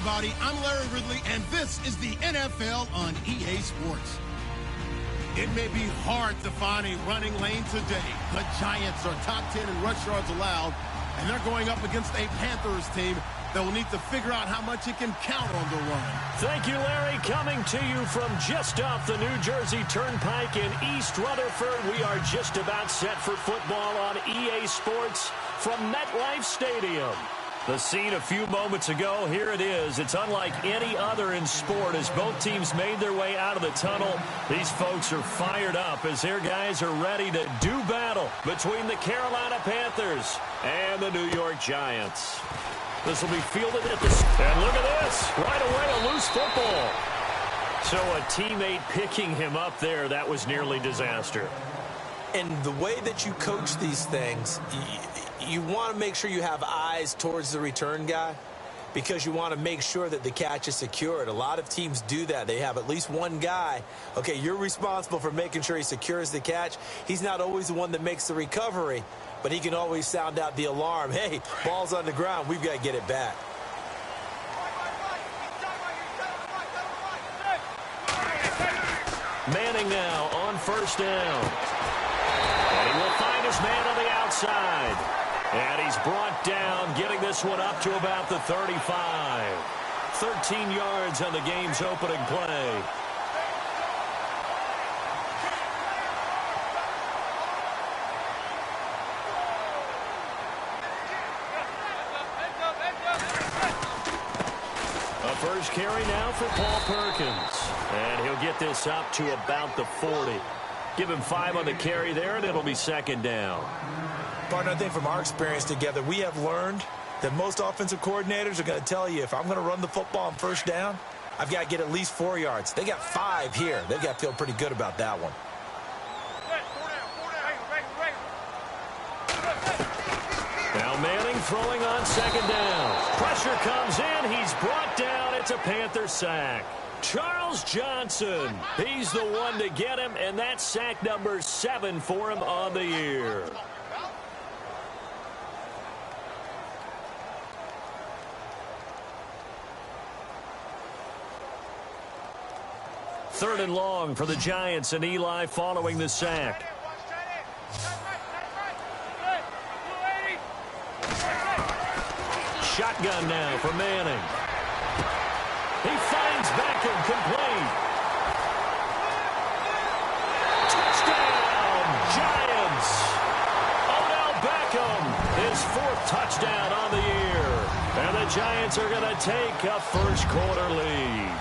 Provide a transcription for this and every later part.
everybody. I'm Larry Ridley, and this is the NFL on EA Sports. It may be hard to find a running lane today. The Giants are top 10 in rush yards allowed, and they're going up against a Panthers team that will need to figure out how much it can count on the run. Thank you, Larry. Coming to you from just off the New Jersey Turnpike in East Rutherford, we are just about set for football on EA Sports from MetLife Stadium. The scene a few moments ago, here it is. It's unlike any other in sport as both teams made their way out of the tunnel. These folks are fired up as their guys are ready to do battle between the Carolina Panthers and the New York Giants. This will be fielded at the... And look at this. Right away, a loose football. So a teammate picking him up there, that was nearly disaster. And the way that you coach these things, you want to make sure you have eyes towards the return guy because you want to make sure that the catch is secured. A lot of teams do that. They have at least one guy. Okay, you're responsible for making sure he secures the catch. He's not always the one that makes the recovery, but he can always sound out the alarm. Hey, ball's on the ground. We've got to get it back. Manning now on first down. And he will find his man on the outside. And he's brought down, getting this one up to about the 35. 13 yards on the game's opening play. A first carry now for Paul Perkins. And he'll get this up to about the 40. Give him 5 on the carry there, and it'll be second down. Partner, I think from our experience together, we have learned that most offensive coordinators are going to tell you, if I'm going to run the football on first down, I've got to get at least 4 yards. They got 5 here. They've got to feel pretty good about that one. Now Manning throwing on second down. Pressure comes in. He's brought down. It's a Panther sack. Charles Johnson, he's the one to get him, and that's sack number 7 for him on the year. Third and long for the Giants, and Eli following the sack. Shotgun now for Manning. He finds Beckham complete. Touchdown, Giants. Odell Beckham, his 4th touchdown on the year. And the Giants are going to take a first-quarter lead.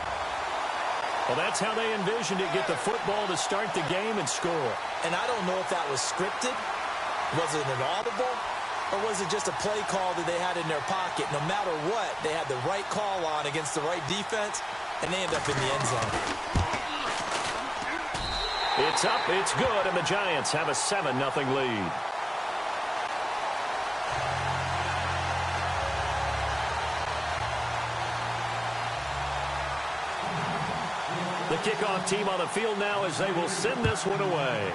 Well, that's how they envisioned it, get the football to start the game and score. And I don't know if that was scripted. Was it an audible? Or was it just a play call that they had in their pocket? No matter what, they had the right call on against the right defense, and they end up in the end zone. It's up, it's good, and the Giants have a 7-0 lead. The kickoff team on the field now as they will send this one away.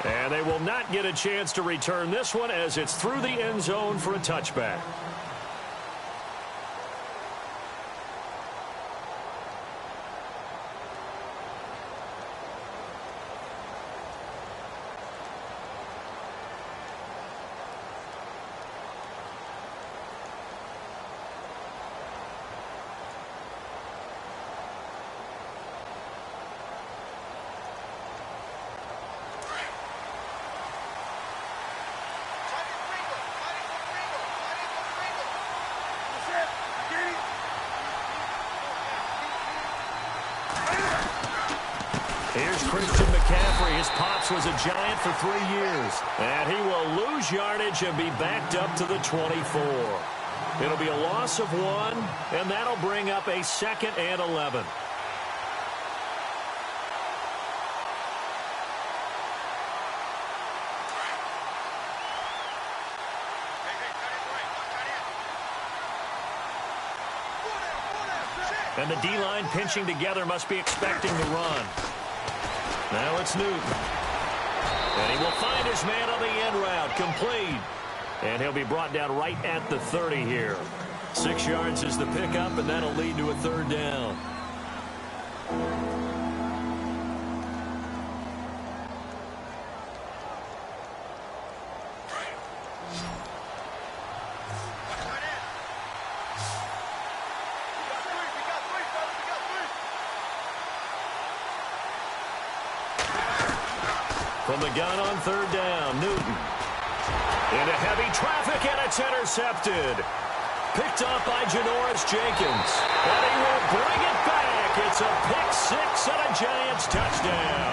And they will not get a chance to return this one as it's through the end zone for a touchback. Here's Christian McCaffrey. His pops was a Giant for 3 years. And he will lose yardage and be backed up to the 24. It'll be a loss of 1, and that'll bring up a 2nd and 11. And the D-line pinching together must be expecting the run. Now it's Newton. And he will find his man on the end route. Complete. And he'll be brought down right at the 30 here. 6 yards is the pickup, and that'll lead to a third down. From the gun on third down, Newton. Into heavy traffic, and it's intercepted. Picked up by Janoris Jenkins. And he will bring it back. It's a pick six and a Giants touchdown.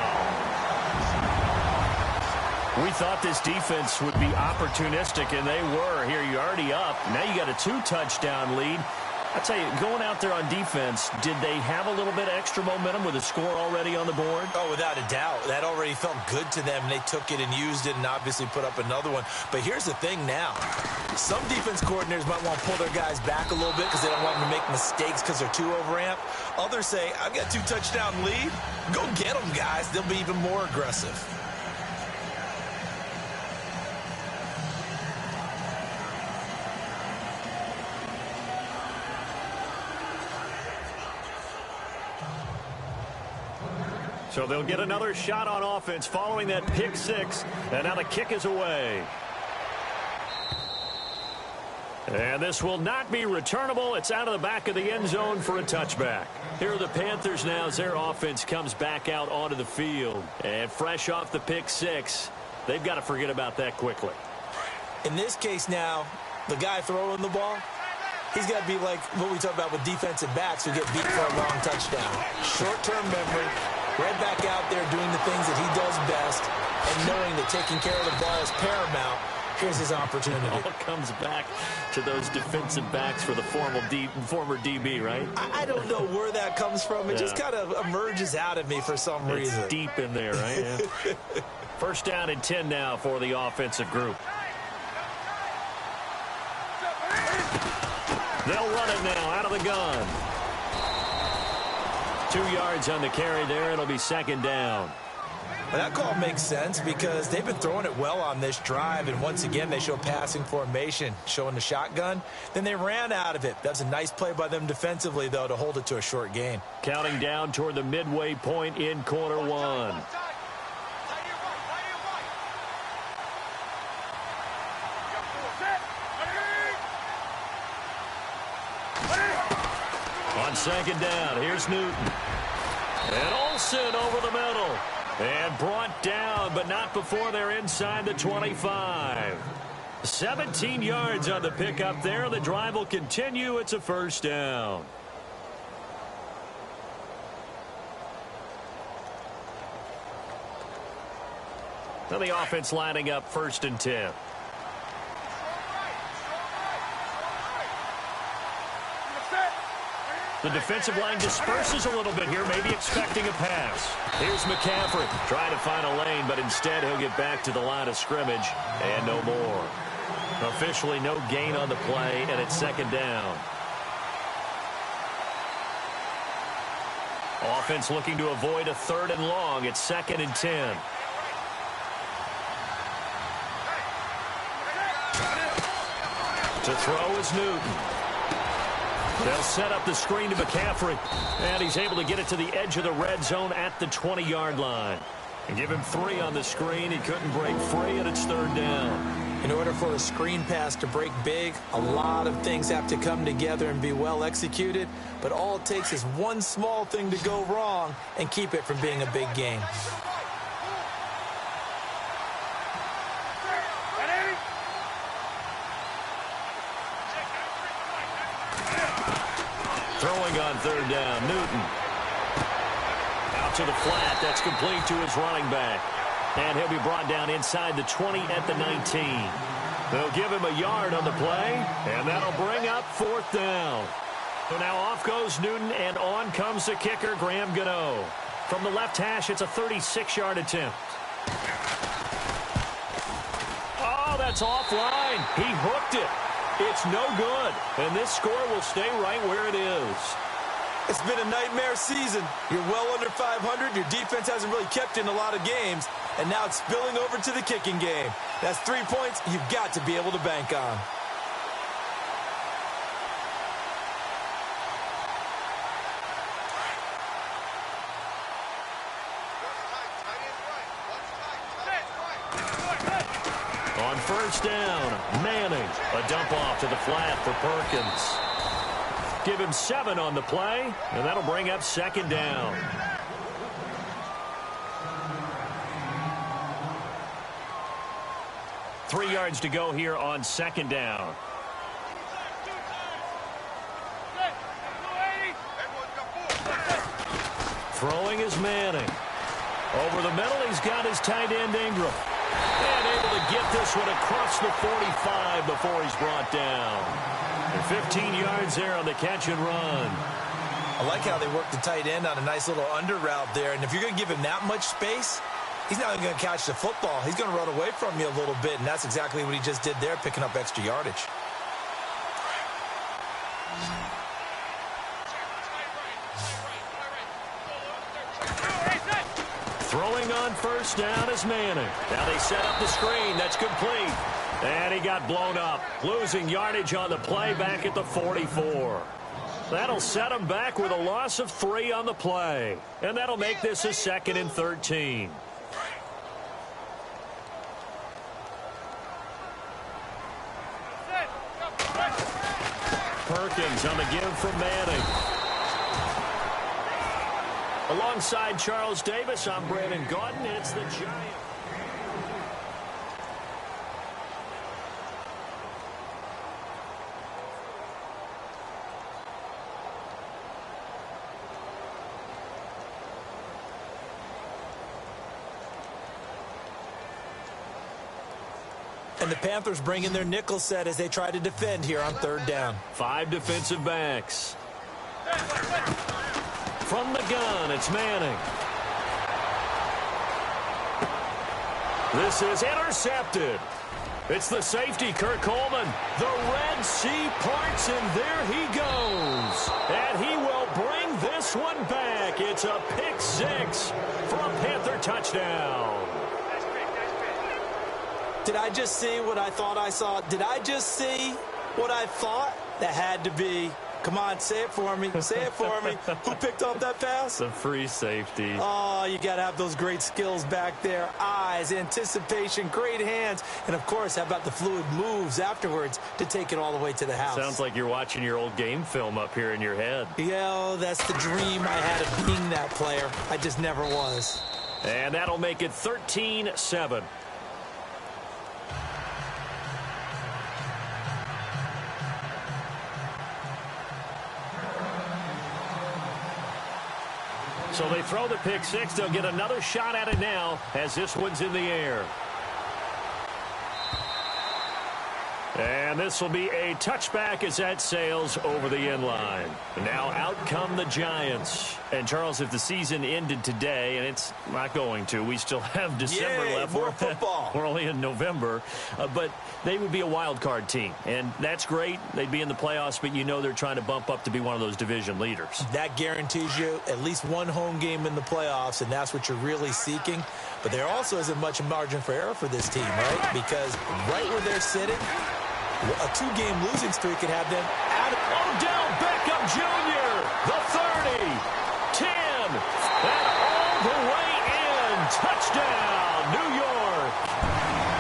We thought this defense would be opportunistic, and they were. Here, you're already up. Now you got a 2-touchdown lead. I tell you, going out there on defense, did they have a little bit of extra momentum with a score already on the board? Oh, without a doubt. That already felt good to them. They took it and used it and obviously put up another one. But here's the thing now. Some defense coordinators might want to pull their guys back a little bit because they don't want them to make mistakes because they're too overamped. Others say, I've got a 2-touchdown lead. Go get them, guys. They'll be even more aggressive. So they'll get another shot on offense following that pick six. And now the kick is away. And this will not be returnable. It's out of the back of the end zone for a touchback. Here are the Panthers now as their offense comes back out onto the field. And fresh off the pick six, they've got to forget about that quickly. In this case now, the guy throwing the ball, he's got to be like what we talk about with defensive backs who get beat for a long touchdown. Short-term memory. Right back out there doing the things that he does best and knowing that taking care of the ball is paramount. Here's his opportunity. It all comes back to those defensive backs for the former DB, right? I don't know where that comes from. It just kind of emerges out of me for some reason. It's deep in there, right? Yeah. First down and 10 now for the offensive group. They'll run it now out of the gun. 2 yards on the carry there. It'll be second down. Well, that call makes sense because they've been throwing it well on this drive, and once again they show passing formation, showing the shotgun. Then they ran out of it. That's a nice play by them defensively, though, to hold it to a short gain. Counting down toward the midway point in quarter one. On second down, here's Newton. And Olsen over the middle. And brought down, but not before they're inside the 25. 17 yards on the pickup there. The drive will continue. It's a first down. Now the offense lining up first and 10. The defensive line disperses a little bit here, maybe expecting a pass. Here's McCaffrey trying to find a lane, but instead he'll get back to the line of scrimmage and no more. Officially no gain on the play, and it's second down. Offense looking to avoid a third and long. It's second and 10. To throw is Newton. They'll set up the screen to McCaffrey. And he's able to get it to the edge of the red zone at the 20-yard line. And give him 3 on the screen. He couldn't break free, and it's third down. In order for a screen pass to break big, a lot of things have to come together and be well executed. But all it takes is one small thing to go wrong and keep it from being a big game. Throwing on third down, Newton. Out to the flat. That's complete to his running back. And he'll be brought down inside the 20 at the 19. They'll give him a yard on the play, and that'll bring up fourth down. So now off goes Newton, and on comes the kicker, Graham Gano. From the left hash, it's a 36-yard attempt. Oh, that's offline. He hooked it. It's no good, and this score will stay right where it is. It's been a nightmare season. You're well under 500. Your defense hasn't really kept in a lot of games, and now it's spilling over to the kicking game. That's 3 points you've got to be able to bank on. On first down, Manning. A dump off to the flat for Perkins. Give him 7 on the play, and that'll bring up second down. Three yards to go here on second down. Throwing is Manning. Over the middle, he's got his tight end Ingram. And able to get this one across the 45 before he's brought down. And 15 yards there on the catch and run. I like how they work the tight end on a nice little under route there. And if you're going to give him that much space, he's not going to catch the football. He's going to run away from you a little bit, and that's exactly what he just did there, picking up extra yardage. Throwing on first down is Manning. Now they set up the screen. That's complete. And he got blown up, losing yardage on the play back at the 44. That'll set him back with a loss of 3 on the play. And that'll make this a 2nd and 13. Perkins on the give from Manning. Alongside Charles Davis, I'm Brandon Gaudin. It's the Giants. And the Panthers bring in their nickel set as they try to defend here on third down. 5 defensive backs. From the gun, it's Manning. This is intercepted. It's the safety, Kirk Coleman. The Red Sea parts, and there he goes. And he will bring this one back. It's a pick 6 for a Panther touchdown. Did I just see what I thought I saw? Did I just see what I thought? That had to be. Come on, say it for me. Say it for me. Who picked up that pass? The free safety. Oh, you got to have those great skills back there. Eyes, anticipation, great hands. And, of course, how about the fluid moves afterwards to take it all the way to the house? Sounds like you're watching your old game film up here in your head. Yeah, that's the dream I had of being that player. I just never was. And that'll make it 13-7. So they throw the pick 6. They'll get another shot at it now as this one's in the air. And this will be a touchback as that sails over the end line. Now out come the Giants. And, Charles, if the season ended today, and it's not going to, we still have December left. More football. We're only in November. But they would be a wild card team. And that's great. They'd be in the playoffs, but you know they're trying to bump up to be one of those division leaders. That guarantees you at least one home game in the playoffs, and that's what you're really seeking. But there also isn't much margin for error for this team, right? Because right where they're sitting, a 2-game losing streak could have them out of... Odell Beckham Jr., the 30, 10, and all the way in. Touchdown, New York.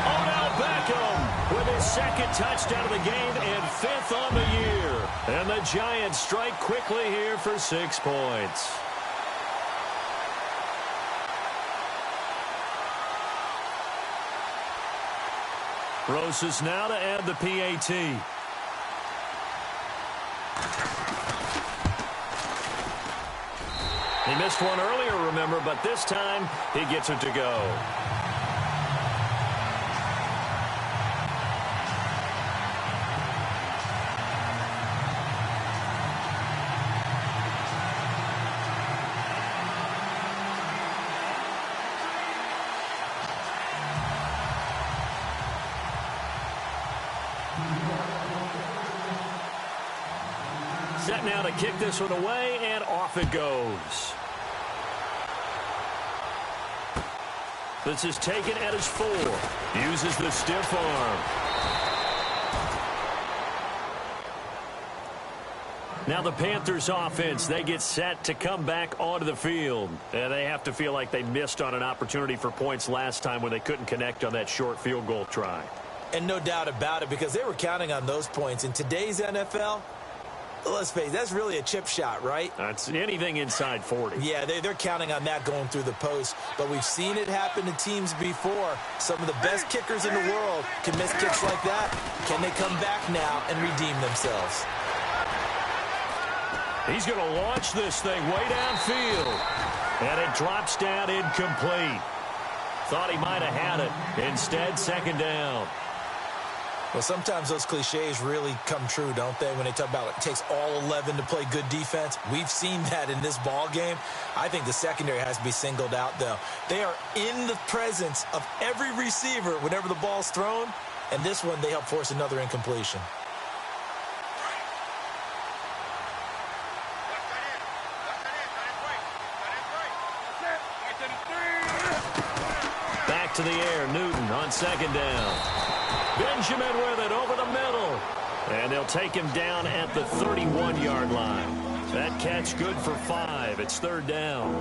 Odell Beckham with his 2nd touchdown of the game and 5th on the year. And the Giants strike quickly here for 6 points. Roses now to add the PAT. He missed one earlier, remember, but this time he gets it to go. Set now to kick this one away, and off it goes. This is taken at his 4. Uses the stiff arm. Now the Panthers offense, they get set to come back onto the field. And they have to feel like they missed on an opportunity for points last time when they couldn't connect on that short field goal try. And no doubt about it, because they were counting on those points. In today's NFL, let's face it, that's really a chip shot, right? That's anything inside 40. Yeah, they're counting on that going through the post. But we've seen it happen to teams before. Some of the best kickers in the world can miss kicks like that. Can they come back now and redeem themselves? He's going to launch this thing way downfield. And it drops down incomplete. Thought he might have had it. Instead, second down. Well, sometimes those cliches really come true, don't they, when they talk about it takes all 11 to play good defense. We've seen that in this ball game. I think the secondary has to be singled out, though. They are in the presence of every receiver whenever the ball's thrown, and this one they help force another incompletion. Back to the air, Newton on second down. Benjamin with it over the middle. And they'll take him down at the 31-yard line. That catch good for 5. It's third down.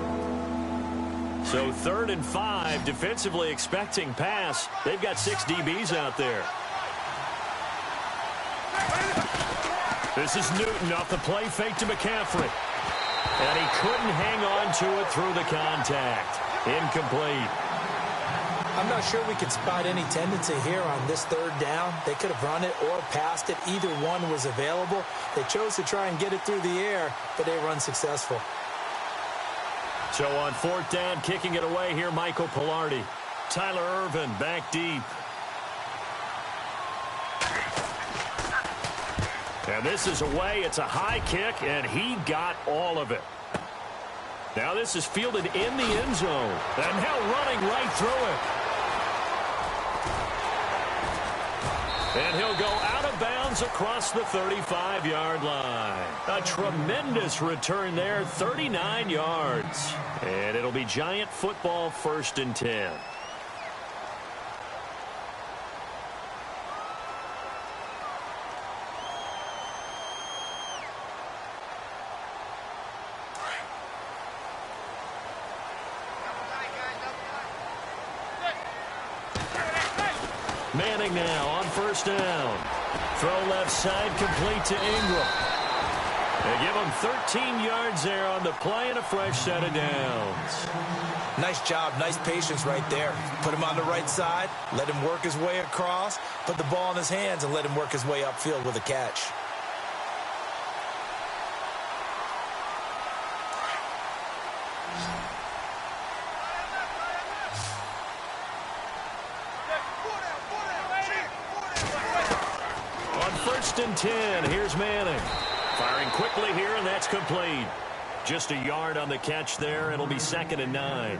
So 3rd and 5, defensively expecting pass. They've got 6 DBs out there. This is Newton off the play fake to McCaffrey. And he couldn't hang on to it through the contact. Incomplete. I'm not sure we could spot any tendency here on this third down. They could have run it or passed it. Either one was available. They chose to try and get it through the air, but they were unsuccessful. So on 4th down, kicking it away here, Michael Pilardi. Tyler Ervin back deep. And this is away. It's a high kick, and he got all of it. Now this is fielded in the end zone. And now running right through it. And he'll go out of bounds across the 35-yard line. A tremendous return there, 39 yards. And it'll be Giant football, 1st and 10. Manning now on 1st down. Throw left side, complete to Ingram. They give him 13 yards there on the play and a fresh set of downs. Nice job, nice patience right there. Put him on the right side, let him work his way across, put the ball in his hands, and let him work his way upfield with a catch. On 1st and 10, here's Manning. Firing quickly here, and that's complete. Just a yard on the catch there. It'll be 2nd and 9.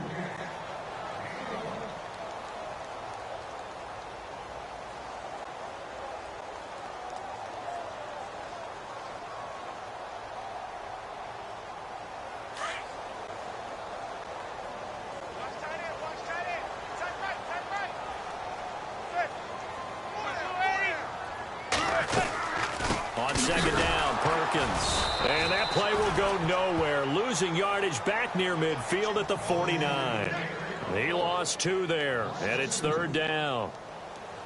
On 2nd down, Perkins. And that play will go nowhere. Losing yardage back near midfield at the 49. He lost 2 there, and it's 3rd down.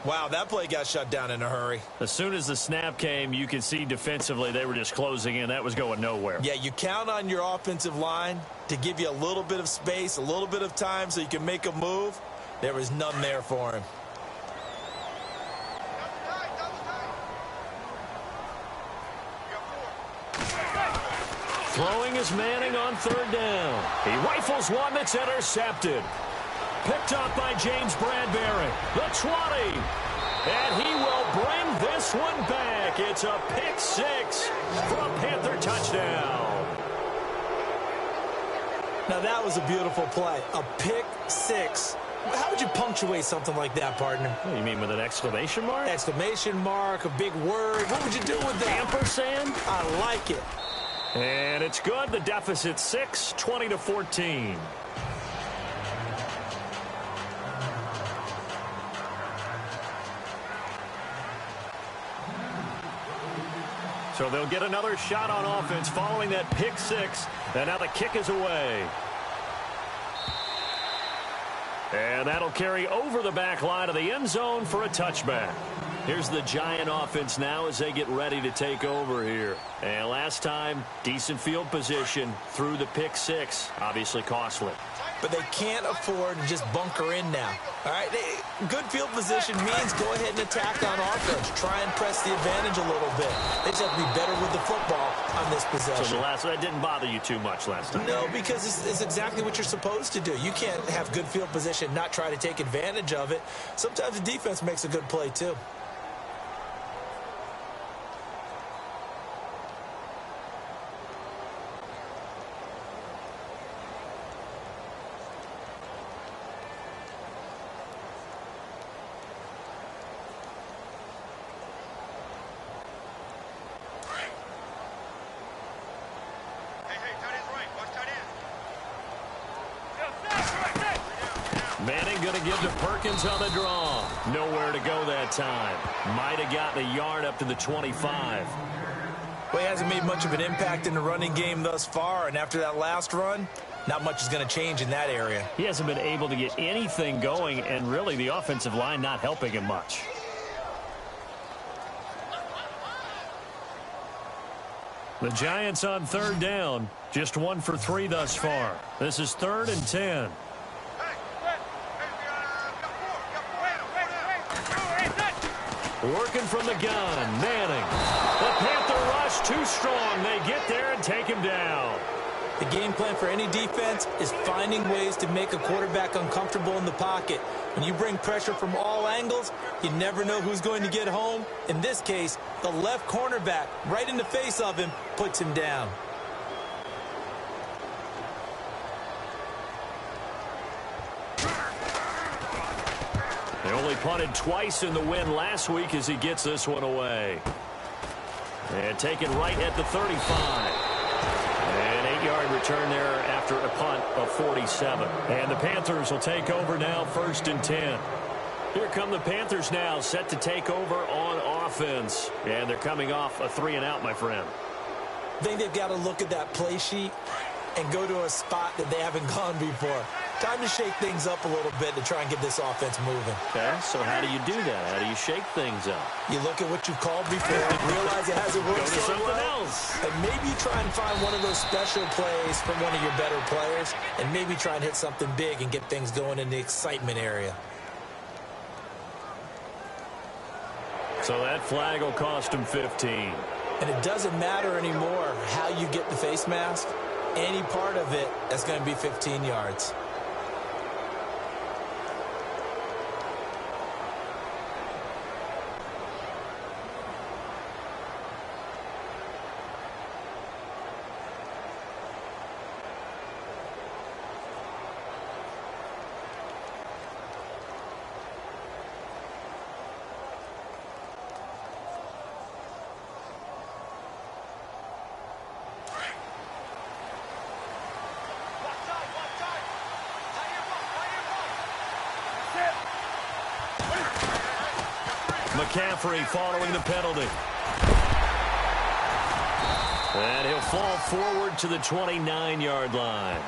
Wow, that play got shut down in a hurry. As soon as the snap came, you could see defensively they were just closing in. That was going nowhere. Yeah, you count on your offensive line to give you a little bit of space, a little bit of time so you can make a move. There was none there for him. Throwing is Manning on 3rd down. He rifles one that's intercepted. Picked up by James Bradbury. The 20. And he will bring this one back. It's a pick 6 for a Panther touchdown. Now that was a beautiful play. A pick 6. How would you punctuate something like that, partner? What, you mean with an exclamation mark? Exclamation mark, a big word. What would you do with that? Ampersand? I like it. And it's good. The deficit 6, 20-14. So they'll get another shot on offense following that pick six. And now the kick is away. And that'll carry over the back line of the end zone for a touchback. Here's the Giant offense now as they get ready to take over here. And last time, decent field position through the pick six. Obviously costly. But they can't afford to just bunker in now. All right, good field position means go ahead and attack on offense. Try and press the advantage a little bit. They just have to be better with the football on this possession. So that didn't bother you too much last time? No, because it's exactly what you're supposed to do. You can't have good field position, not try to take advantage of it. Sometimes the defense makes a good play too. Manning going to give to Perkins on the draw. Nowhere to go that time. Might have gotten a yard up to the 25. Well, he hasn't made much of an impact in the running game thus far, and after that last run, not much is going to change in that area. He hasn't been able to get anything going, and really the offensive line not helping him much. The Giants on third down. Just 1 for 3 thus far. This is 3rd and 10. Working from the gun, Manning. The Panther rush too strong. They get there and take him down. The game plan for any defense is finding ways to make a quarterback uncomfortable in the pocket. When you bring pressure from all angles, you never know who's going to get home. In this case, the left cornerback, right in the face of him, puts him down. They only punted twice in the win last week as he gets this one away. And taken right at the 35. An 8-yard return there after a punt of 47. And the Panthers will take over now 1st and 10. Here come the Panthers now, set to take over on offense. And they're coming off a 3-and-out, my friend. I think they've got to look at that play sheet and go to a spot that they haven't gone before. Time to shake things up a little bit to try and get this offense moving. Okay, so how do you do that? How do you shake things up? You look at what you've called before, realize it hasn't worked Go to so something well, else. and maybe try and find one of those special plays from one of your better players, and maybe try and hit something big and get things going in the excitement area. So that flag will cost him 15. And it doesn't matter anymore how you get the face mask. Any part of it, that's going to be 15 yards. McCaffrey following the penalty. And he'll fall forward to the 29-yard line.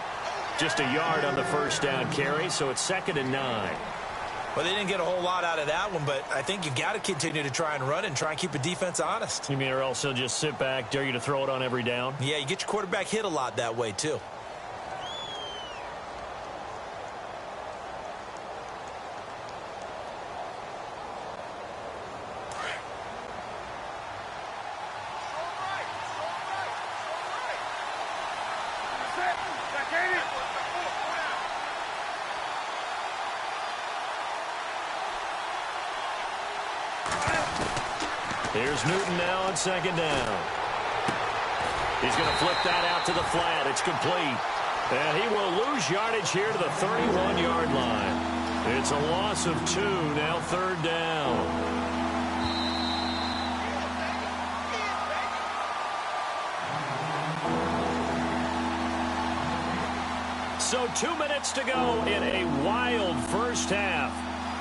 Just a yard on the first down carry, so it's 2nd and 9. Well, they didn't get a whole lot out of that one, but I think you got to continue to try and run and try and keep the defense honest. You mean or else he'll just sit back, dare you to throw it on every down? Yeah, you get your quarterback hit a lot that way, too. Here's Newton now on 2nd down. He's going to flip that out to the flat. It's complete. And he will lose yardage here to the 31-yard line. It's a loss of 2, now 3rd down. So 2 minutes to go in a wild first half.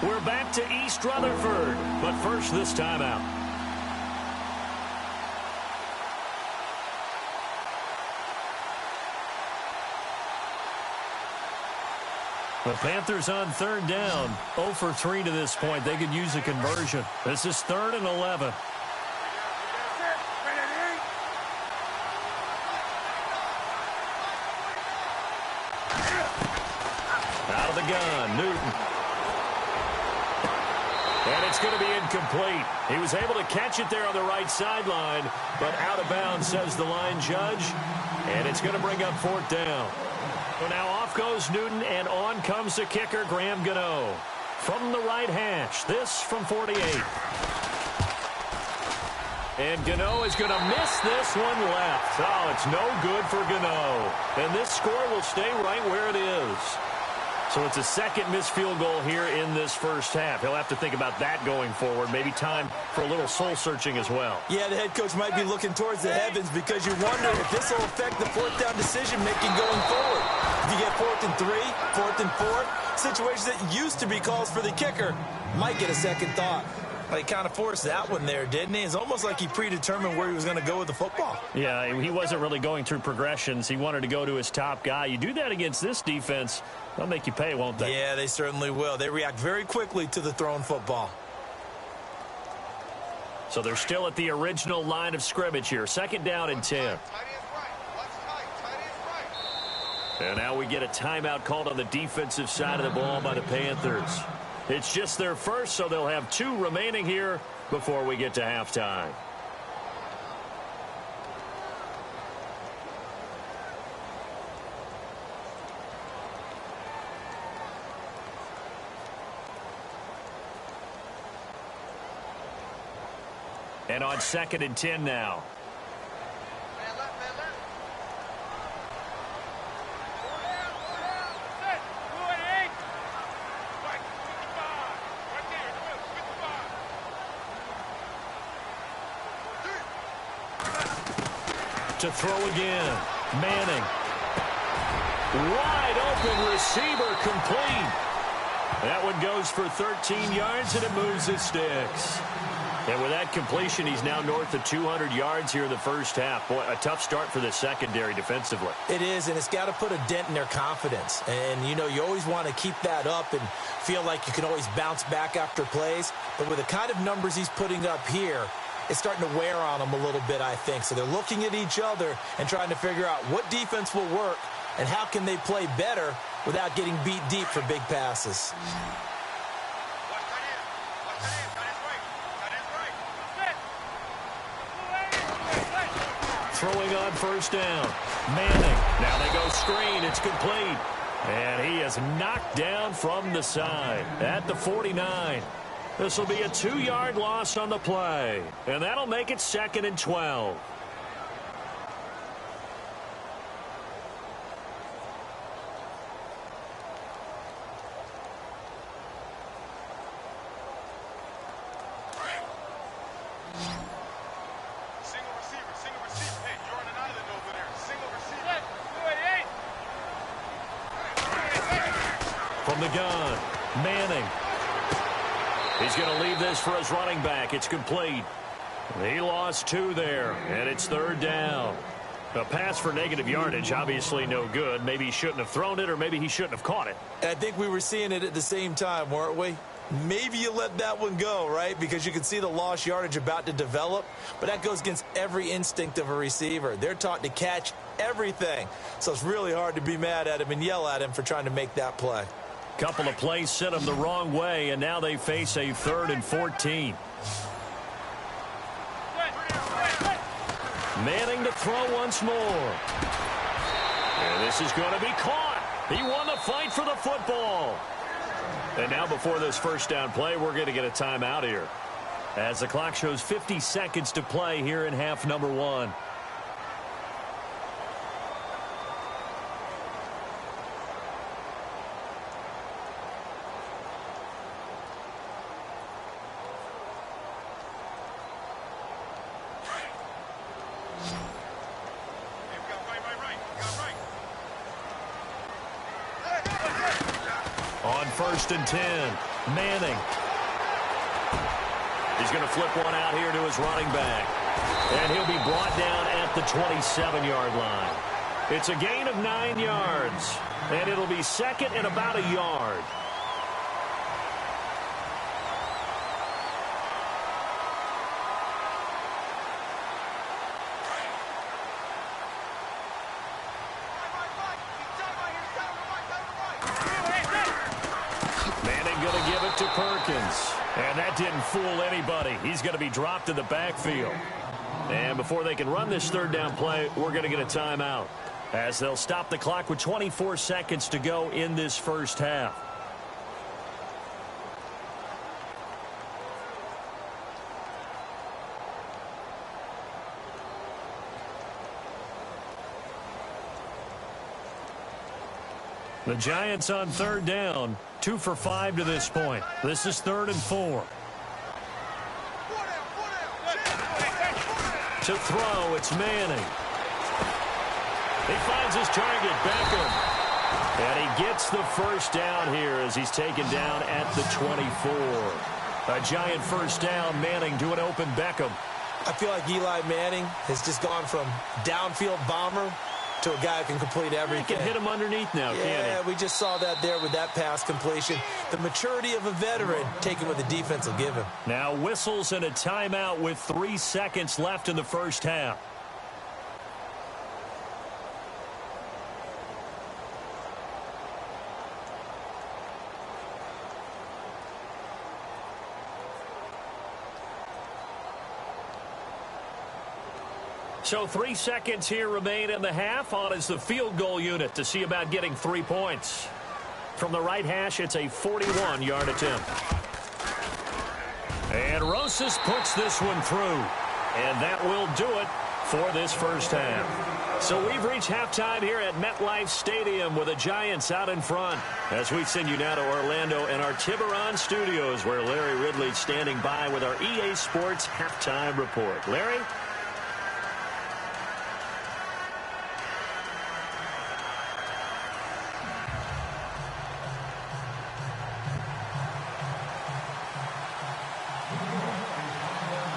We're back to East Rutherford, but first this timeout. The Panthers on third down. 0 for 3 to this point. They could use a conversion. This is 3rd and 11. Out of the gun, Newton. And it's going to be incomplete. He was able to catch it there on the right sideline, but out of bounds, says the line judge. And it's going to bring up 4th down. So now off goes Newton, and on comes the kicker, Graham Gano. From the right hash, this from 48. And Gano is going to miss this one left. Oh, it's no good for Gano. And this score will stay right where it is. So it's a second missed field goal here in this first half. He'll have to think about that going forward. Maybe time for a little soul-searching as well. Yeah, the head coach might be looking towards the heavens because you wonder if this will affect the 4th down decision-making going forward. If you get 4th and 3, 4th and 4, situations that used to be calls for the kicker might get a second thought. He kind of forced that one there, didn't he? It's almost like he predetermined where he was going to go with the football. Yeah, he wasn't really going through progressions. He wanted to go to his top guy. You do that against this defense, they'll make you pay, won't they? Yeah, they certainly will. They react very quickly to the thrown football. So they're still at the original line of scrimmage here. 2nd down and 10. And now we get a timeout called on the defensive side of the ball by the Panthers. It's just their first, so they'll have 2 remaining here before we get to halftime. And on 2nd and 10 now. To throw again. Manning. Wide open receiver, complete. That one goes for 13 yards, and it moves the sticks. And with that completion, he's now north of 200 yards here in the first half. Boy, a tough start for the secondary defensively. It is, and it's got to put a dent in their confidence. And, you know, you always want to keep that up and feel like you can always bounce back after plays. But with the kind of numbers he's putting up here, it's starting to wear on them a little bit, I think. So they're looking at each other and trying to figure out what defense will work and how can they play better without getting beat deep for big passes. Throwing on 1st down. Manning. Now they go screen. It's complete. And he is knocked down from the side at the 49. This will be a 2-yard loss on the play. And that'll make it 2nd and 12. From the gun, Manning. He's going to leave this for his running back. It's complete. He lost 2 there, and it's 3rd down. A pass for negative yardage, obviously no good. Maybe he shouldn't have thrown it, or maybe he shouldn't have caught it. I think we were seeing it at the same time, weren't we? Maybe you let that one go, right? Because you can see the lost yardage about to develop. But that goes against every instinct of a receiver. They're taught to catch everything. So it's really hard to be mad at him and yell at him for trying to make that play. Couple of plays sent them the wrong way, and now they face a 3rd and 14. Manning to throw once more. And this is going to be caught. He won the fight for the football. And now before this 1st down play, we're going to get a timeout here, as the clock shows 50 seconds to play here in half number 1. On 1st and 10, Manning. He's going to flip one out here to his running back. And he'll be brought down at the 27-yard line. It's a gain of 9 yards, and it'll be second and about a yard. Manning going to give it to Perkins. And that didn't fool anybody. He's going to be dropped in the backfield. And before they can run this third down play, we're going to get a timeout, as they'll stop the clock with 24 seconds to go in this first half. The Giants on third down, 2 for 5 to this point. This is 3rd and 4. To throw, it's Manning. He finds his target, Beckham. And he gets the first down here as he's taken down at the 24. A Giant first down, Manning to an open Beckham. I feel like Eli Manning has just gone from downfield bomber to a guy who can complete everything. He can hit him underneath now, can't he? Yeah, we just saw that there with that pass completion. The maturity of a veteran taking what the defense will give him. Now whistles and a timeout with 3 seconds left in the first half. So 3 seconds here remain in the half. On is the field goal unit to see about getting 3 points. From the right hash, it's a 41-yard attempt. And Rosas puts this one through. And that will do it for this first half. So we've reached halftime here at MetLife Stadium with the Giants out in front. As we send you now to Orlando and our Tiburon studios, where Larry Ridley's standing by with our EA Sports halftime report. Larry?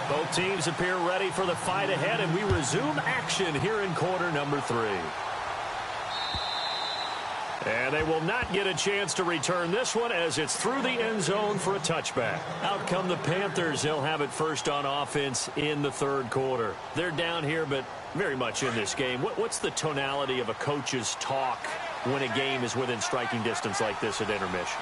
Both teams appear ready for the fight ahead, and we resume action here in quarter number 3. And they will not get a chance to return this one as it's through the end zone for a touchback. Out come the Panthers. They'll have it first on offense in the third quarter. They're down here, but very much in this game. What's the tonality of a coach's talk when a game is within striking distance like this at intermission?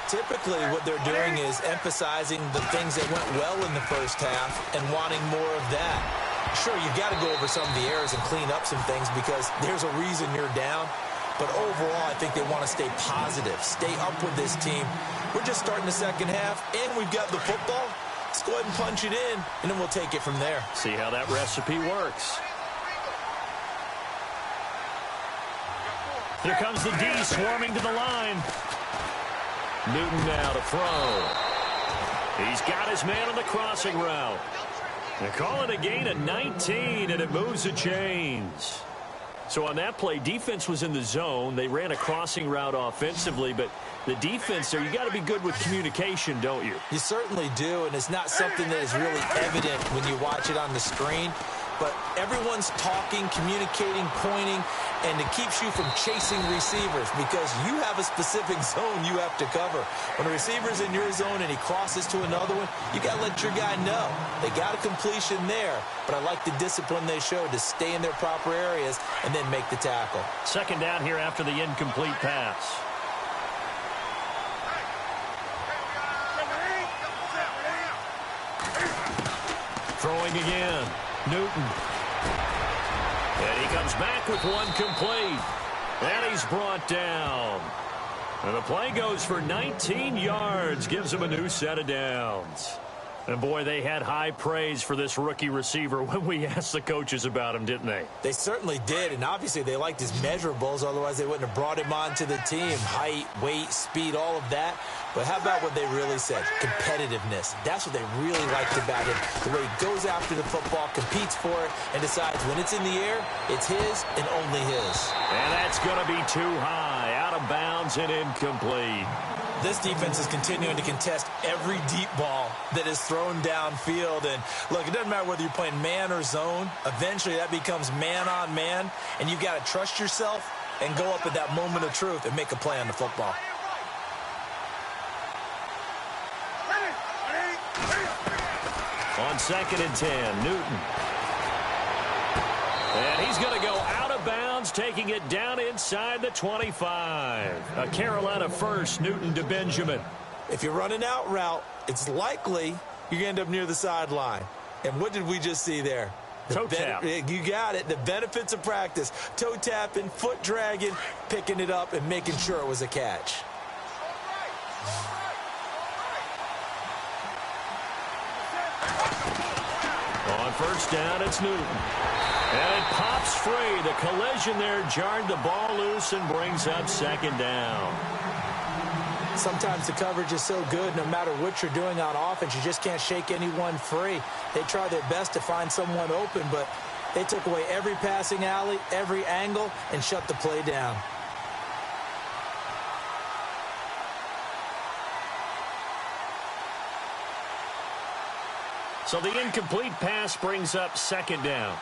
Typically, what they're doing is emphasizing the things that went well in the first half and wanting more of that. Sure, you've got to go over some of the errors and clean up some things because there's a reason you're down. But overall, I think they want to stay positive, stay up with this team. We're just starting the second half, and we've got the football. Let's go ahead and punch it in, and then we'll take it from there. See how that recipe works. Here comes the D swarming to the line. Newton now to throw. He's got his man on the crossing route. They call it a gain of 19, and it moves the chains. So on that play, defense was in the zone. They ran a crossing route offensively, but the defense there, you got to be good with communication, don't you? You certainly do, and it's not something that is really evident when you watch it on the screen. But everyone's talking, communicating, pointing, and it keeps you from chasing receivers because you have a specific zone you have to cover. When a receiver's in your zone and he crosses to another one, you got to let your guy know. They got a completion there, but I like the discipline they showed to stay in their proper areas and then make the tackle. Second down here after the incomplete pass. Throwing again. Newton. And he comes back with one complete. And he's brought down. And the play goes for 19 yards. Gives him a new set of downs. And, boy, they had high praise for this rookie receiver when we asked the coaches about him, didn't they? They certainly did, and obviously they liked his measurables. Otherwise, they wouldn't have brought him onto the team. Height, weight, speed, all of that. But how about what they really said? Competitiveness. That's what they really liked about him. The way he goes after the football, competes for it, and decides when it's in the air, it's his and only his. And that's going to be too high. Out of bounds and incomplete. This defense is continuing to contest every deep ball that is thrown downfield. And, look, it doesn't matter whether you're playing man or zone. Eventually, that becomes man-on-man, and you've got to trust yourself and go up at that moment of truth and make a play on the football. On 2nd and 10, Newton. And he's going to go out of bounds, taking it down inside the 25. A Carolina first, Newton to Benjamin. If you're running out route, it's likely you're going to end up near the sideline. And what did we just see there? Toe tap. You got it. The benefits of practice. Toe tapping, foot dragging, picking it up, and making sure it was a catch. On first down, it's Newton. And it pops free. The collision there jarred the ball loose and brings up 2nd down. Sometimes the coverage is so good, no matter what you're doing on offense, you just can't shake anyone free. They try their best to find someone open, but they took away every passing alley, every angle, and shut the play down. So the incomplete pass brings up 2nd down.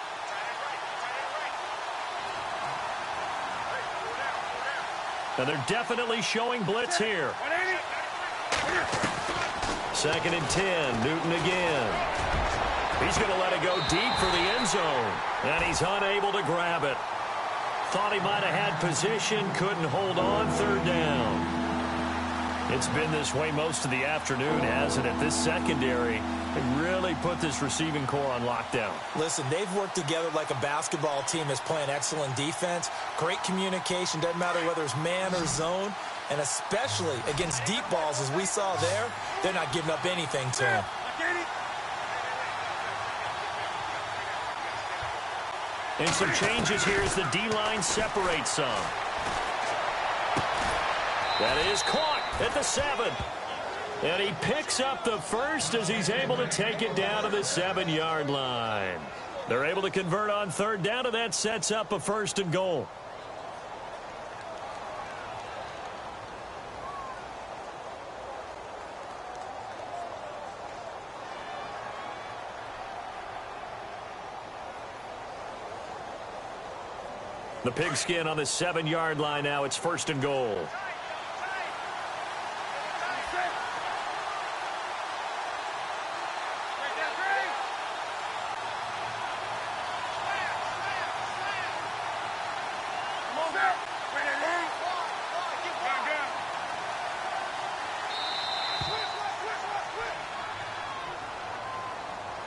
And they're definitely showing blitz here. 2nd and 10, Newton again. He's going to let it go deep for the end zone. And he's unable to grab it. Thought he might have had position, couldn't hold on, 3rd down. It's been this way most of the afternoon, hasn't it? This secondary really put this receiving core on lockdown. Listen, they've worked together like a basketball team that's playing excellent defense. Great communication, doesn't matter whether it's man or zone. And especially against deep balls, as we saw there, they're not giving up anything to him. And some changes here as the D-line separates some. That is caught at the 7. And he picks up the first as he's able to take it down to the 7-yard line. They're able to convert on 3rd down, and that sets up a 1st and goal. The pigskin on the 7-yard line now. It's 1st and goal.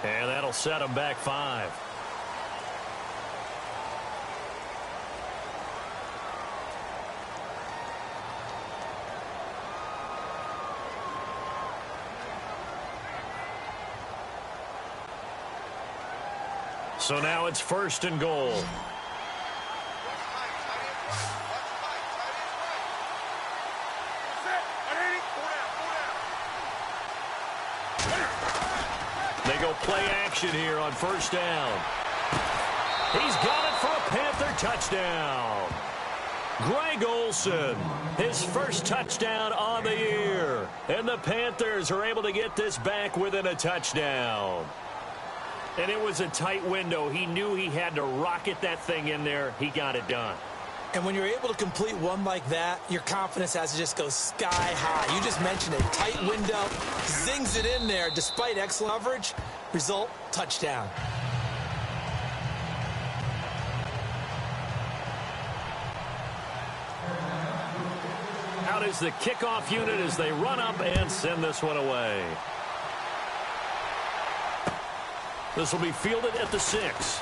And that'll set them back 5. So now it's 1st and goal. They go play action here on 1st down. He's got it for a Panther touchdown. Greg Olsen, his first touchdown on the year. And the Panthers are able to get this back within a touchdown. And it was a tight window. He knew he had to rocket that thing in there. He got it done. And when you're able to complete one like that, your confidence has to just go sky high. You just mentioned it. Tight window, zings it in there despite excellent coverage. Result, touchdown. Out is the kickoff unit as they run up and send this one away. This will be fielded at the 6.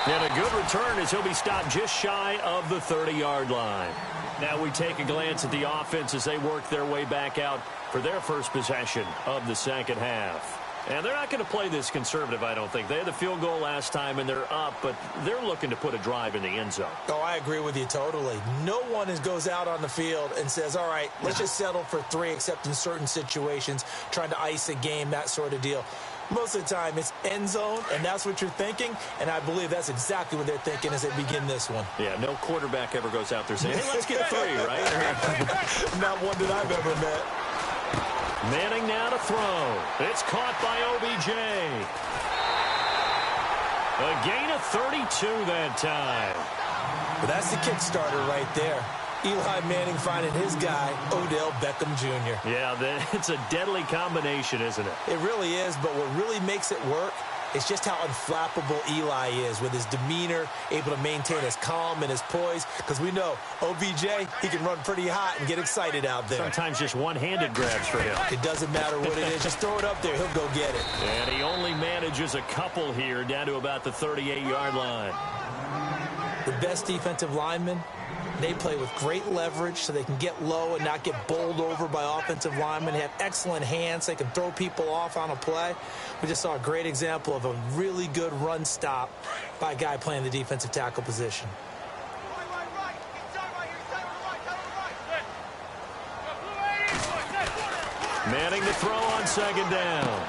And a good return as he'll be stopped just shy of the 30-yard line. Now we take a glance at the offense as they work their way back out for their first possession of the second half. And they're not going to play this conservative, I don't think. They had the field goal last time, and they're up, but they're looking to put a drive in the end zone. Oh, I agree with you totally. No one goes out on the field and says, all right, let's just settle for 3, except in certain situations, trying to ice a game, that sort of deal. Most of the time, it's end zone, and that's what you're thinking, and I believe that's exactly what they're thinking as they begin this one. Yeah, no quarterback ever goes out there saying, hey, let's get 3, right? Not one that I've ever met. Manning now to throw. It's caught by OBJ. A gain of 32 that time. But that's the kickstarter right there. Eli Manning finding his guy, Odell Beckham Jr. Yeah, it's a deadly combination, isn't it? It really is, but what really makes it work is just how unflappable Eli is with his demeanor, able to maintain his calm and his poise, because we know OBJ, he can run pretty hot and get excited out there. Sometimes just one-handed grabs for him. It doesn't matter what it is. Just throw it up there. He'll go get it. And he only manages a couple here down to about the 38-yard line. The best defensive linemen, they play with great leverage so they can get low and not get bowled over by offensive linemen. They have excellent hands. They can throw people off on a play. We just saw a great example of a really good run stop by a guy playing the defensive tackle position. Manning to throw on second down.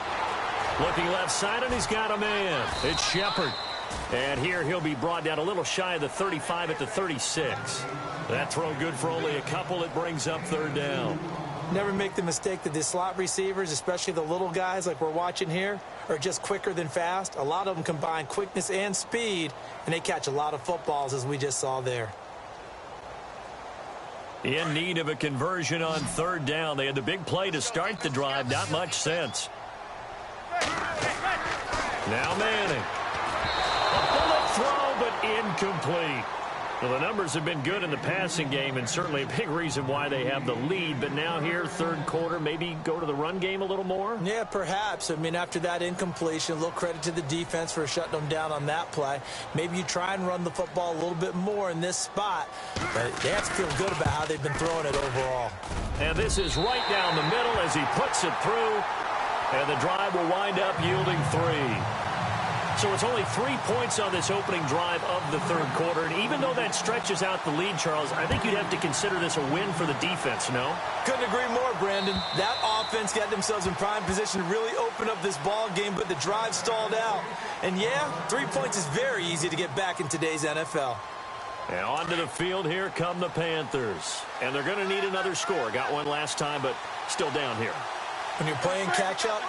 Looking left side, and he's got a man. It's Shepard. And here he'll be brought down a little shy of the 35 at the 36. That throw good for only a couple. It brings up third down. Never make the mistake that the slot receivers, especially the little guys like we're watching here, are just quicker than fast. A lot of them combine quickness and speed, and they catch a lot of footballs, as we just saw there. In need of a conversion on third down. They had the big play to start the drive. Not much sense. Now Manning. Throw, but incomplete. Well, the numbers have been good in the passing game, and certainly a big reason why they have the lead. But now here, third quarter, maybe go to the run game a little more? Yeah, perhaps. I mean, after that incompletion, a little credit to the defense for shutting them down on that play. Maybe you try and run the football a little bit more in this spot. But they have to feel good about how they've been throwing it overall. And this is right down the middle as he puts it through. And the drive will wind up yielding 3. So it's only 3 points on this opening drive of the third quarter. And even though that stretches out the lead, Charles, I think you'd have to consider this a win for the defense, no? Couldn't agree more, Brandon. That offense got themselves in prime position to really open up this ball game, but the drive stalled out. And yeah, 3 points is very easy to get back in today's NFL. And onto the field here come the Panthers. And they're going to need another score. Got one last time, but still down here. When you're playing catch-up,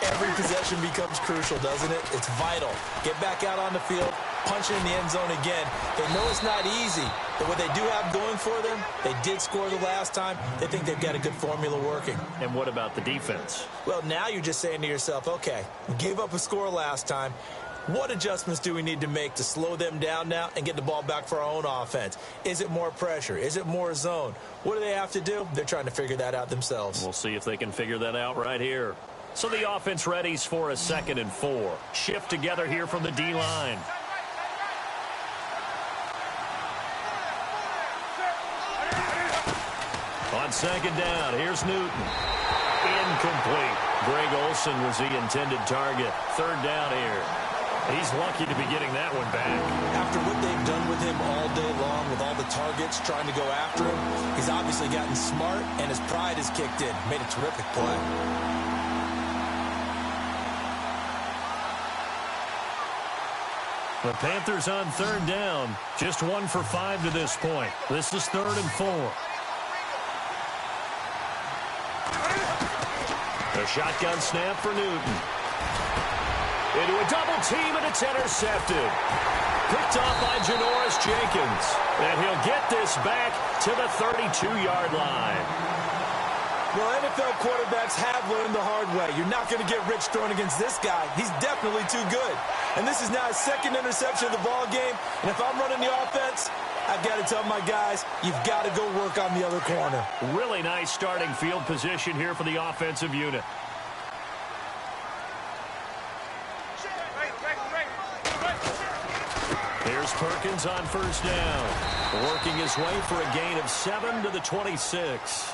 every possession becomes crucial, doesn't it? It's vital. Get back out on the field, punch it in the end zone again. They know it's not easy, but what they do have going for them, they did score the last time. They think they've got a good formula working. And what about the defense? Well, now you're just saying to yourself, okay, we gave up a score last time. What adjustments do we need to make to slow them down now and get the ball back for our own offense? Is it more pressure? Is it more zone? What do they have to do? They're trying to figure that out themselves. We'll see if they can figure that out right here. So the offense readies for a 2nd and 4. Shift together here from the D-line. On second down, here's Newton. Incomplete. Greg Olsen was the intended target. Third down here. He's lucky to be getting that one back. After what they've done with him all day long, with all the targets trying to go after him, he's obviously gotten smart, and his pride has kicked in. Made a terrific play. The Panthers on third down. Just 1 for 5 to this point. This is 3rd and 4. A shotgun snap for Newton. Into a double team, and it's intercepted. Picked off by Janoris Jenkins. And he'll get this back to the 32-yard line. Well, NFL quarterbacks have learned the hard way. You're not going to get rich throwing against this guy. He's definitely too good. And this is now his 2nd interception of the ball game. And if I'm running the offense, I've got to tell my guys, you've got to go work on the other corner. Really nice starting field position here for the offensive unit. Here's Perkins on first down. Working his way for a gain of 7 to the 26.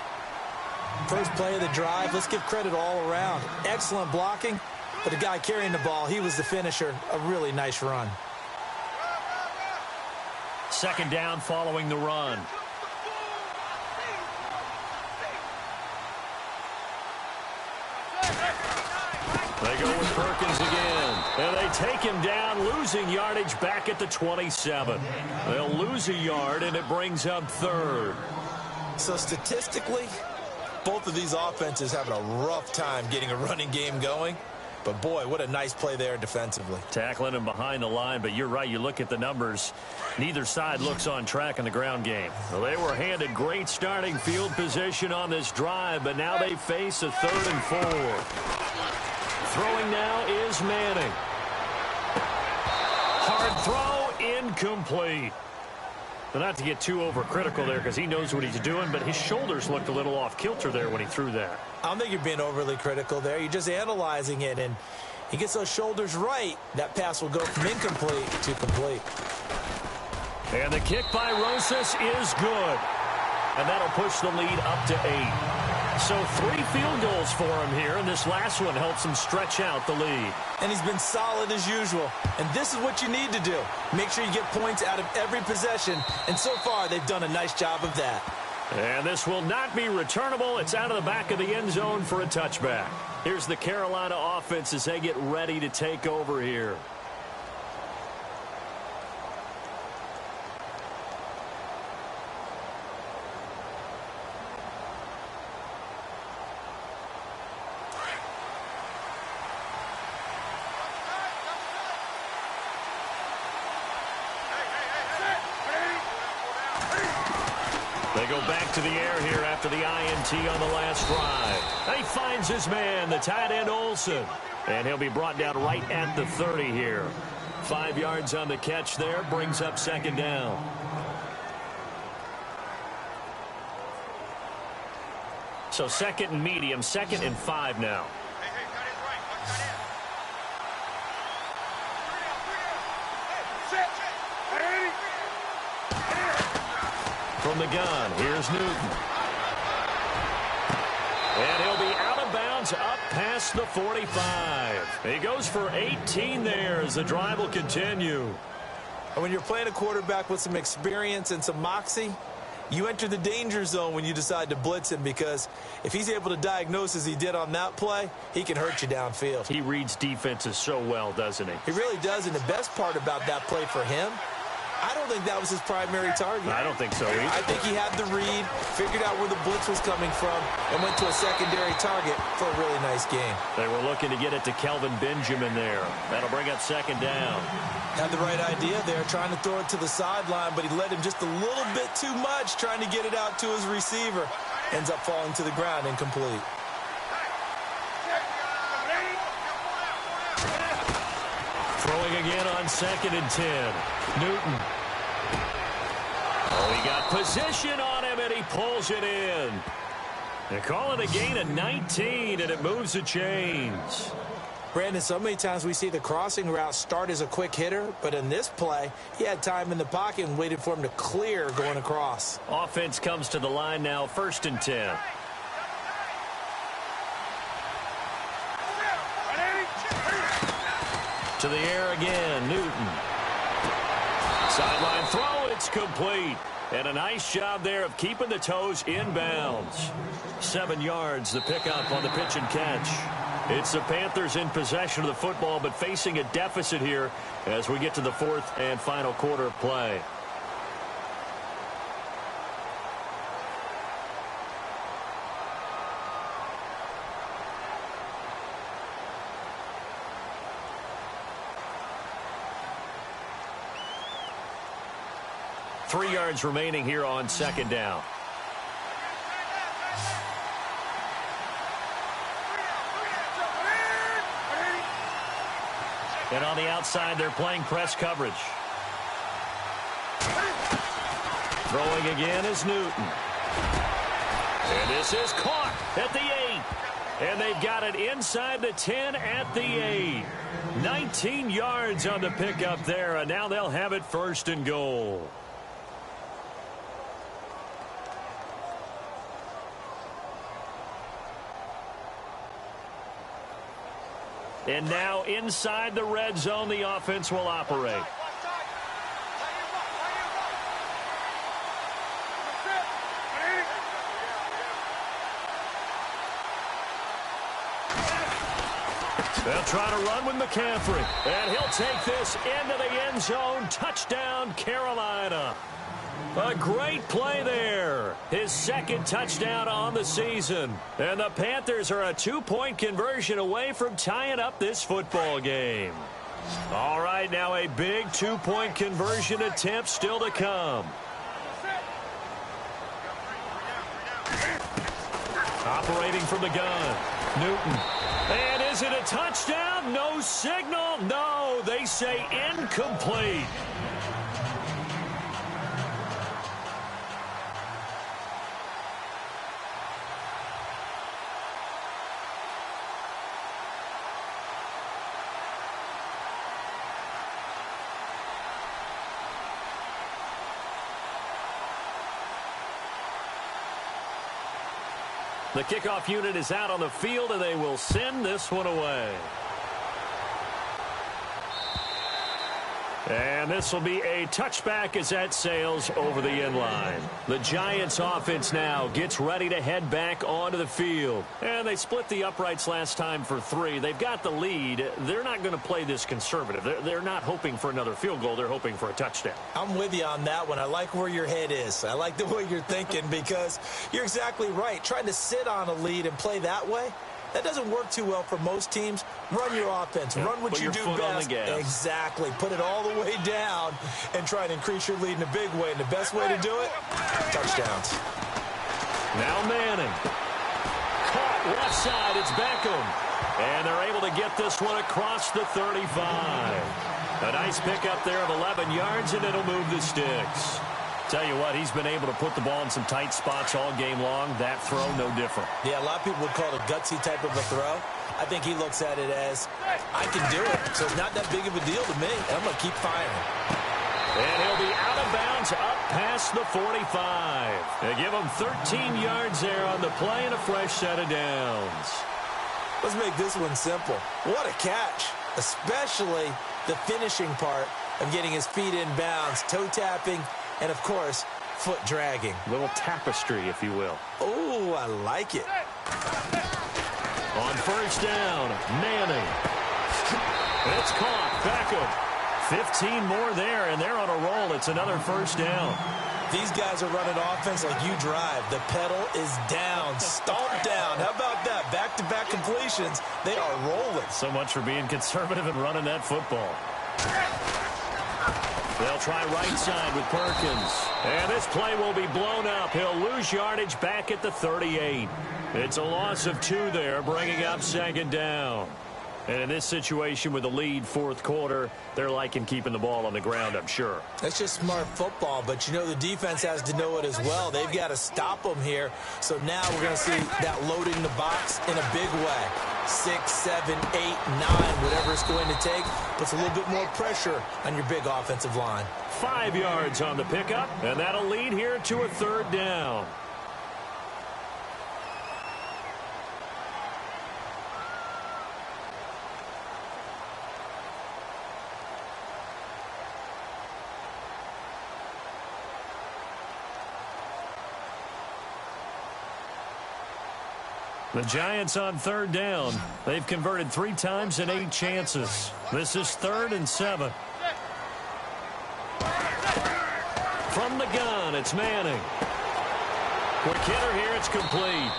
First play of the drive, let's give credit all around. Excellent blocking, but the guy carrying the ball, he was the finisher. A really nice run. Second down following the run. They go with Perkins again. And they take him down, losing yardage back at the 27. They'll lose a yard, and it brings up third. So statistically, both of these offenses having a rough time getting a running game going. But, boy, what a nice play there defensively. Tackling him behind the line, but you're right. You look at the numbers. Neither side looks on track in the ground game. Well, they were handed great starting field position on this drive, but now they face a 3rd and 4. Throwing now is Manning. Hard throw, incomplete. Well, not to get too overcritical there because he knows what he's doing, but his shoulders looked a little off kilter there when he threw that. I don't think you're being overly critical there. You're just analyzing it, and he gets those shoulders right. That pass will go from incomplete to complete. And the kick by Rosas is good. And that'll push the lead up to 8. So 3 field goals for him here, and this last one helps him stretch out the lead. And he's been solid as usual. And this is what you need to do. Make sure you get points out of every possession. And so far, they've done a nice job of that. And this will not be returnable. It's out of the back of the end zone for a touchback. Here's the Carolina offense as they get ready to take over here. They go back to the air here after the INT on the last drive. He finds his man, the tight end Olsen. And he'll be brought down right at the 30 here. 5 yards on the catch there, brings up 2nd down. So 2nd and medium, 2nd and 5 now. From the gun, here's Newton. And he'll be out of bounds up past the 45. He goes for 18 there as the drive will continue. And when you're playing a quarterback with some experience and some moxie, you enter the danger zone when you decide to blitz him, because if he's able to diagnose as he did on that play, he can hurt you downfield. He reads defenses so well, doesn't he? He really does, and the best part about that play for him, I don't think that was his primary target. I don't think so either. I think he had the read, figured out where the blitz was coming from, and went to a secondary target for a really nice game. They were looking to get it to Kelvin Benjamin there. That'll bring up 2nd down. Had the right idea there, trying to throw it to the sideline, but he led him just a little bit too much, trying to get it out to his receiver. Ends up falling to the ground, incomplete. Throwing again on 2nd and 10. Newton. Oh, he got position on him, and he pulls it in. They call it a gain of 19, and it moves the chains. Brandon, so many times we see the crossing route start as a quick hitter, but in this play, he had time in the pocket and waited for him to clear going across. Offense comes to the line now, 1st and 10. To the air again, Newton. Sideline throw, it's complete. And a nice job there of keeping the toes inbounds. 7 yards, the pickup on the pitch and catch. It's the Panthers in possession of the football, but facing a deficit here as we get to the 4th and final quarter of play. Three yards remaining here on 2nd down. And on the outside, they're playing press coverage. Throwing again is Newton. And this is caught at the 8. And they've got it inside the 10 at the 8. 19 yards on the pickup there, and now they'll have it 1st and goal. And now inside the red zone, the offense will operate. They'll try to run with McCaffrey. And he'll take this into the end zone. Touchdown, Carolina. A great play there. His second touchdown on the season. And the Panthers are a 2-point conversion away from tying up this football game. All right, now a big 2-point conversion attempt still to come. Operating from the gun, Newton. And is it a touchdown? No signal. No, they say incomplete. The kickoff unit is out on the field, and they will send this one away. And this will be a touchback as that sails over the end line. The Giants offense now gets ready to head back onto the field. And they split the uprights last time for 3. They've got the lead. They're not going to play this conservative. They're not hoping for another field goal. They're hoping for a touchdown. I'm with you on that one. I like where your head is. I like the way you're thinking because you're exactly right. Trying to sit on a lead and play that way, that doesn't work too well for most teams. Run your offense. Yeah, run what you do best. Exactly. Put it all the way down and try and increase your lead in a big way. And the best way to do it, touchdowns. Now Manning. Caught left side. It's Beckham. And they're able to get this one across the 35. A nice pickup there of 11 yards, and it'll move the sticks. Tell you what, he's been able to put the ball in some tight spots all game long. That throw, no different. Yeah, a lot of people would call it a gutsy type of a throw. I think he looks at it as, I can do it, so it's not that big of a deal to me. I'm going to keep firing. And he'll be out of bounds up past the 45. They give him 13 yards there on the play and a fresh set of downs. Let's make this one simple. What a catch, especially the finishing part of getting his feet in bounds, toe tapping, and, of course, foot dragging. A little tapestry, if you will. Oh, I like it. On first down, Manning. It's caught. Beckham. 15 more there, and they're on a roll. It's another first down. These guys are running offense like you drive. The pedal is down, stomped down. How about that? Back-to-back completions. They are rolling. So much for being conservative and running that football. They'll try right side with Perkins. And this play will be blown up. He'll lose yardage back at the 38. It's a loss of 2 there, bringing up second down. And in this situation with the lead fourth quarter, they're liking keeping the ball on the ground, I'm sure. That's just smart football, but you know the defense has to know it as well. They've got to stop them here. So now we're going to see that loading the box in a big way. 6, 7, 8, 9, whatever it's going to take, puts a little bit more pressure on your big offensive line. 5 yards on the pickup, and that'll lead here to a third down. The Giants on third down. They've converted 3 times in 8 chances. This is 3rd and 7. From the gun, it's Manning. Quick hitter here, it's complete.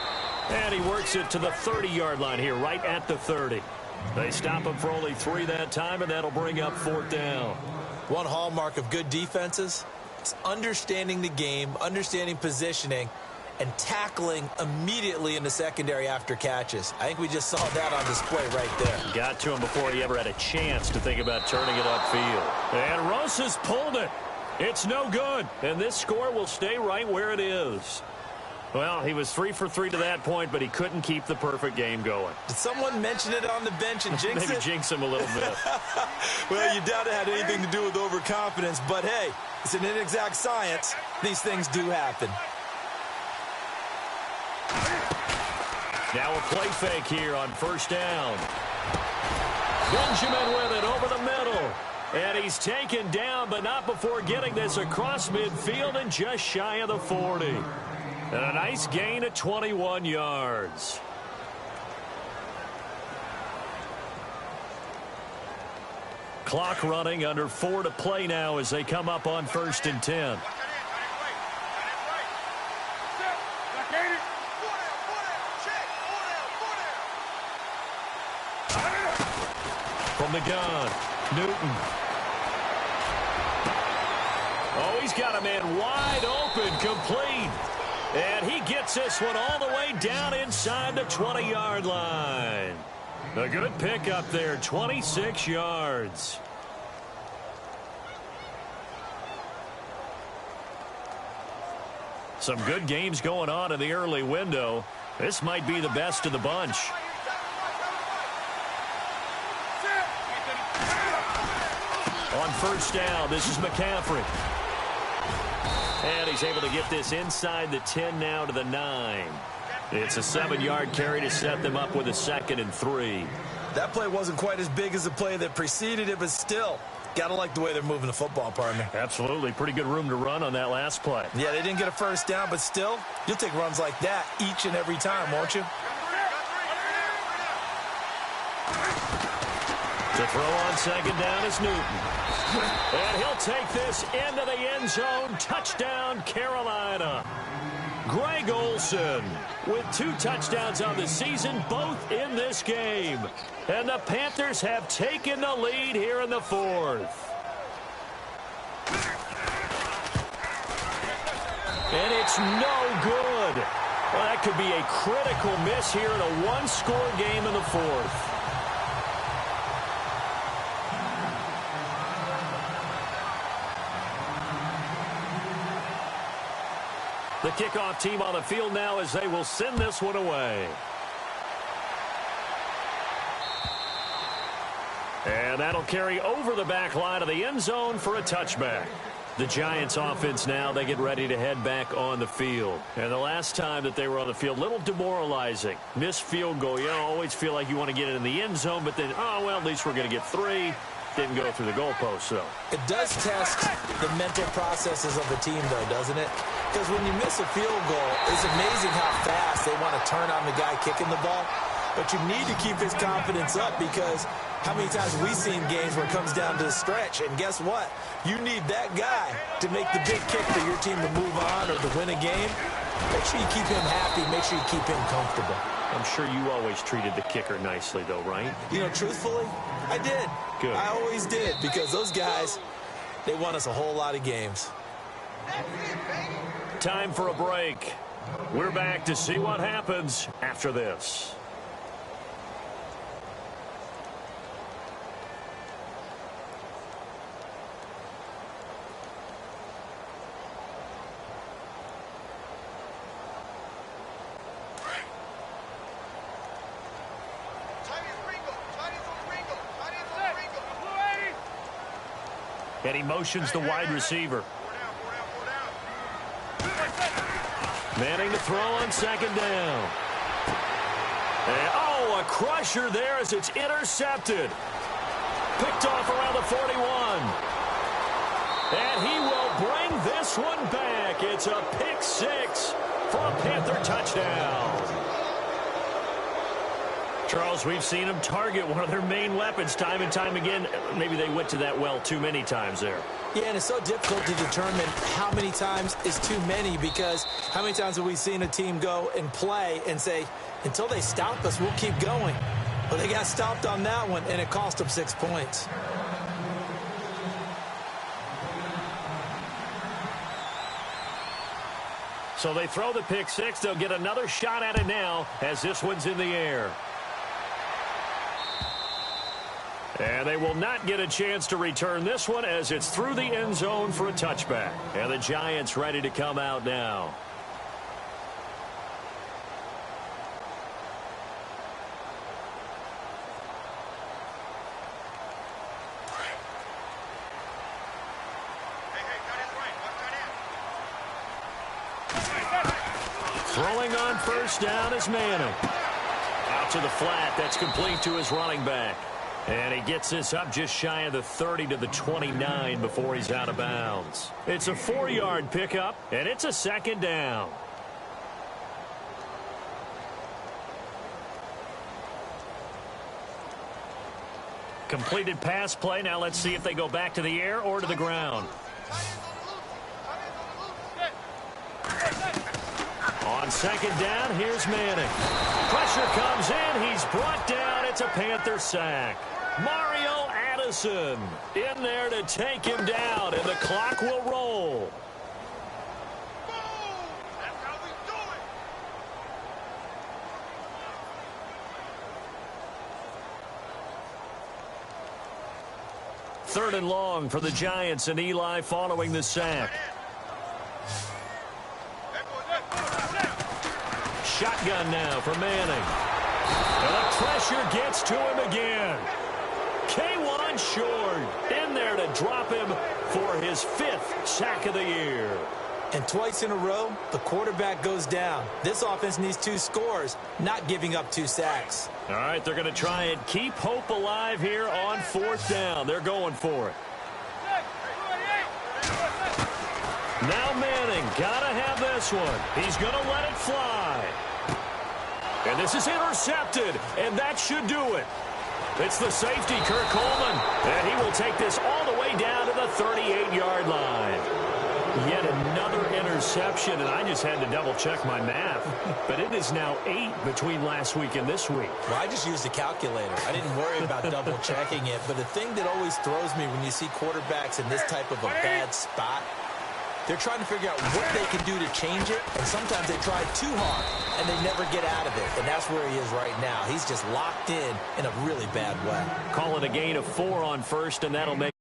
And he works it to the 30-yard line here, right at the 30. They stop him for only 3 that time, and that'll bring up 4th down. One hallmark of good defenses is understanding the game, understanding positioning, and tackling immediately in the secondary after catches. I think we just saw that on display right there. Got to him before he ever had a chance to think about turning it upfield. And Rosas pulled it. It's no good. And this score will stay right where it is. Well, he was 3 for 3 to that point, but he couldn't keep the perfect game going. Did someone mention it on the bench and jinx it? Maybe jinx him a little bit. Well, you doubt it had anything to do with overconfidence, but hey, it's an inexact science. These things do happen. Now a play fake here on first down. Benjamin with it over the middle. And he's taken down, but not before getting this across midfield and just shy of the 40. And a nice gain of 21 yards. Clock running, under 4 to play now as they come up on 1st and 10. From the gun, Newton. Oh, he's got a man wide open, complete. And he gets this one all the way down inside the 20-yard line. A good pickup there, 26 yards. Some good games going on in the early window. This might be the best of the bunch. On 1st down, this is McCaffrey. And he's able to get this inside the 10 now to the 9. It's a 7-yard carry to set them up with a 2nd and 3. That play wasn't quite as big as the play that preceded it, but still, got to like the way they're moving the football, partner. Absolutely. Pretty good room to run on that last play. Yeah, they didn't get a 1st down, but still, you'll take runs like that each and every time, won't you? To throw on 2nd down is Newton. And he'll take this into the end zone. Touchdown, Carolina. Greg Olsen with 2 touchdowns on the season, both in this game. And the Panthers have taken the lead here in the 4th. And it's no good. Well, that could be a critical miss here in a 1-score game in the 4th. The kickoff team on the field now as they will send this one away. And that'll carry over the back line of the end zone for a touchback. The Giants offense now, they get ready to head back on the field. And the last time that they were on the field, a little demoralizing. Missed field goal. You always feel like you want to get it in the end zone, but then, oh, well, at least we're going to get 3. Didn't go through the goalpost, though. It does test the mental processes of the team, though, doesn't it? Because when you miss a field goal, it's amazing how fast they want to turn on the guy kicking the ball. But you need to keep his confidence up because how many times have we seen games where it comes down to the stretch? And guess what? You need that guy to make the big kick for your team to move on or to win a game. Make sure you keep him happy. Make sure you keep him comfortable. I'm sure you always treated the kicker nicely, though, right? You know, truthfully, I did. Good. I always did because those guys, they won us a whole lot of games. Time for a break. We're back to see what happens after this. And he motions the wide receiver. Manning to throw on 2nd down. And, oh, a crusher there as it's intercepted. Picked off around the 41. And he will bring this one back. It's a pick 6 for a Panther touchdown. Charles, we've seen them target one of their main weapons time and time again. Maybe they went to that well too many times there. Yeah, and it's so difficult to determine how many times is too many because how many times have we seen a team go and play and say, until they stop us, we'll keep going. Well, they got stopped on that one, and it cost them 6 points. So they throw the pick 6. They'll get another shot at it now as this one's in the air. And they will not get a chance to return this one as it's through the end zone for a touchback. And the Giants ready to come out now. Throwing on 1st down is Manning. Out to the flat. That's complete to his running back. And he gets this up just shy of the 30 to the 29 before he's out of bounds. It's a 4-yard pickup, and it's a 2nd down. Completed pass play. Now let's see if they go back to the air or to the ground. On second down, here's Manning. Pressure comes in. He's brought down. It's a Panther sack. Mario Addison in there to take him down, and the clock will roll. Third and long for the Giants and Eli following the sack. Shotgun now for Manning. And the pressure gets to him again. K1 short in there to drop him for his 5th sack of the year. And twice in a row, the quarterback goes down. This offense needs 2 scores, not giving up 2 sacks. All right, they're going to try and keep hope alive here on 4th down. They're going for it. Now Manning, got to have this one. He's going to let it fly. And this is intercepted, and that should do it. It's the safety, Kirk Coleman, and he will take this all the way down to the 38-yard line. Yet another interception, and I just had to double-check my math. But it is now 8 between last week and this week. Well, I just used a calculator. I didn't worry about double-checking it. But the thing that always throws me when you see quarterbacks in this type of a bad spot, they're trying to figure out what they can do to change it, and sometimes they try too hard, and they never get out of it. And that's where he is right now. He's just locked in a really bad way. Call it a gain of 4 on first, and that'll make